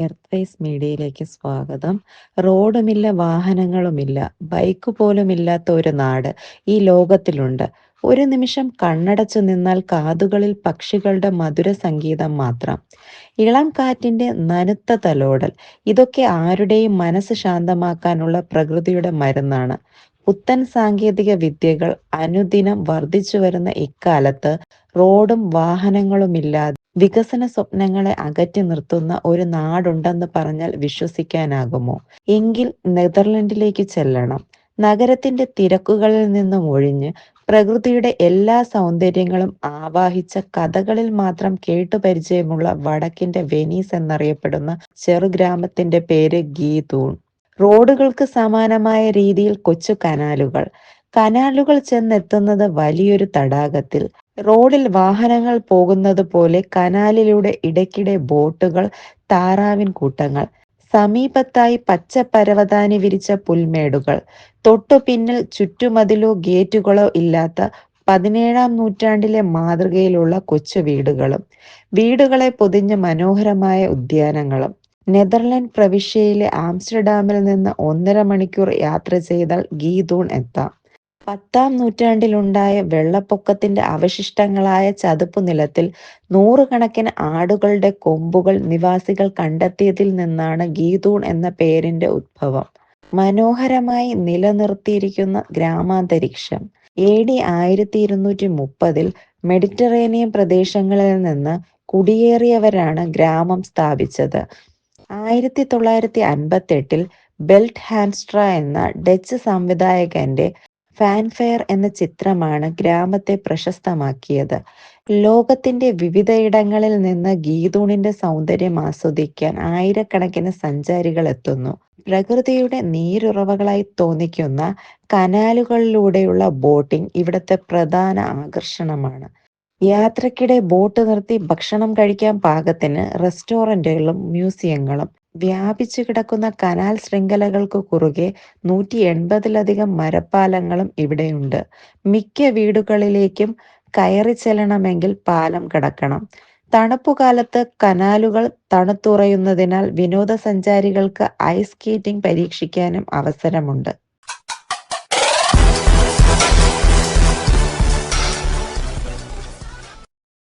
Earthwise മീഡിയയിലേക്ക് സ്വാഗതം. റോഡുമില്ല, വാഹനങ്ങളുമില്ല, bike പോലുമില്ലാത്ത ഒരു നാട് ഈ ലോകത്തിലുണ്ട്. ഒരു നിമിഷം കണ്ണടച്ചു നിന്നാൽ കാതുകളിൽ പക്ഷികളുടെ മധുര സംഗീതം മാത്രം. ഇളം കാറ്റിന്റെ നനുത്ത തലോടൽ, ഇതൊക്കെ ആരുടെയും മനസ്സ് ശാന്തമാക്കാനുള്ള പ്രകൃതിയുടെ മരുന്നാണ്. പുത്തൻ സാങ്കേതിക വിദ്യകൾ അനുദിനം വർദ്ധിച്ചു വരുന്ന ഇക്കാലത്ത് റോഡും വാഹനങ്ങളുമില്ലാതെ വികസന സ്വപ്നങ്ങളെ അകറ്റി നിർത്തുന്ന ഒരു നാടുണ്ടെന്ന് പറഞ്ഞാൽ വിശ്വസിക്കാനാകുമോ? എങ്കിൽ നെതർലൻഡിലേക്ക് ചെല്ലണം. നഗരത്തിന്റെ തിരക്കുകളിൽ നിന്നും ഒഴിഞ്ഞ് പ്രകൃതിയുടെ എല്ലാ സൗന്ദര്യങ്ങളും ആവാഹിച്ച കഥകളിൽ മാത്രം കേട്ടുപരിചയമുള്ള വടക്കിന്റെ വെനീസ് എന്നറിയപ്പെടുന്ന ചെറുഗ്രാമത്തിന്റെ പേര് ഗീതൂൺ. റോഡുകൾക്ക് സമാനമായ രീതിയിൽ കൊച്ചു കനാലുകൾ. കനാലുകൾ ചെന്നെത്തുന്നത് വലിയൊരു തടാകത്തിൽ. റോഡിൽ വാഹനങ്ങൾ പോകുന്നത് പോലെ കനാലിലൂടെ ഇടയ്ക്കിടെ ബോട്ടുകൾ, താറാവിൻ കൂട്ടങ്ങൾ. സമീപത്തായി പച്ച പരവതാനി വിരിച്ച പുൽമേടുകൾ. തൊട്ടു പിന്നിൽ ചുറ്റുമതിലോ ഗേറ്റുകളോ ഇല്ലാത്ത 17-ാം നൂറ്റാണ്ടിലെ മാതൃകയിലുള്ള കൊച്ചു വീടുകളും. വീടുകളെ പൊതിഞ്ഞ മനോഹരമായ ഉദ്യാനങ്ങളും. നെതർലൻഡ് പ്രവിശ്യയിലെ ആംസ്റ്റർഡാമിൽ നിന്ന് 1.5 മണിക്കൂർ യാത്ര ചെയ്താൽ ഗീതൂൺ എത്താം. 10-ാം നൂറ്റാണ്ടിലുണ്ടായ വെള്ളപ്പൊക്കത്തിന്റെ അവശിഷ്ടങ്ങളായ ചതുപ്പു നിലത്തിൽ നൂറുകണക്കിന് ആടുകളുടെ കൊമ്പുകൾ നിവാസികൾ കണ്ടെത്തിയതിൽ നിന്നാണ് ഗീതൂൺ എന്ന പേരിന്റെ ഉദ്ഭവം. മനോഹരമായി നിലനിർത്തിയിരിക്കുന്ന ഗ്രാമാന്തരീക്ഷം. AD 1230 മെഡിറ്ററേനിയൻ പ്രദേശങ്ങളിൽ നിന്ന് കുടിയേറിയവരാണ് ഗ്രാമം സ്ഥാപിച്ചത്. 1958 ബെൽറ്റ് ഹാൻസ്ട്ര എന്ന ഡച്ച് സംവിധായകന്റെ ഫാൻഫെയർ എന്ന ചിത്രമാണ് ഗ്രാമത്തെ പ്രശസ്തമാക്കിയത്. ലോകത്തിന്റെ വിവിധയിടങ്ങളിൽ നിന്ന് ഗീതൂണിന്റെ സൗന്ദര്യം ആസ്വദിക്കാൻ ആയിരക്കണക്കിന് സഞ്ചാരികൾ എത്തുന്നു. പ്രകൃതിയുടെ നീരുറവകളായി തോന്നിക്കുന്ന കനാലുകളിലൂടെയുള്ള ബോട്ടിംഗ് ഇവിടുത്തെ പ്രധാന ആകർഷണമാണ്. യാത്രക്കിടെ ബോട്ട് നിർത്തി ഭക്ഷണം കഴിക്കാൻ പാകത്തിന് റെസ്റ്റോറന്റുകളും മ്യൂസിയങ്ങളും. വ്യാപിച്ചു കിടക്കുന്ന കനാൽ ശൃംഖലകൾക്ക് കുറുകെ 180-ലധികം മരപ്പാലങ്ങളും ഇവിടെയുണ്ട്. മിക്ക വീടുകളിലേക്കും കയറി ചെല്ലണമെങ്കിൽ പാലം കടക്കണം. തണുപ്പുകാലത്ത് കനാലുകൾ തണുത്തുറയുന്നതിനാൽ വിനോദസഞ്ചാരികൾക്ക് ഐസ് സ്കേറ്റിംഗ് പരീക്ഷിക്കാനും അവസരമുണ്ട്.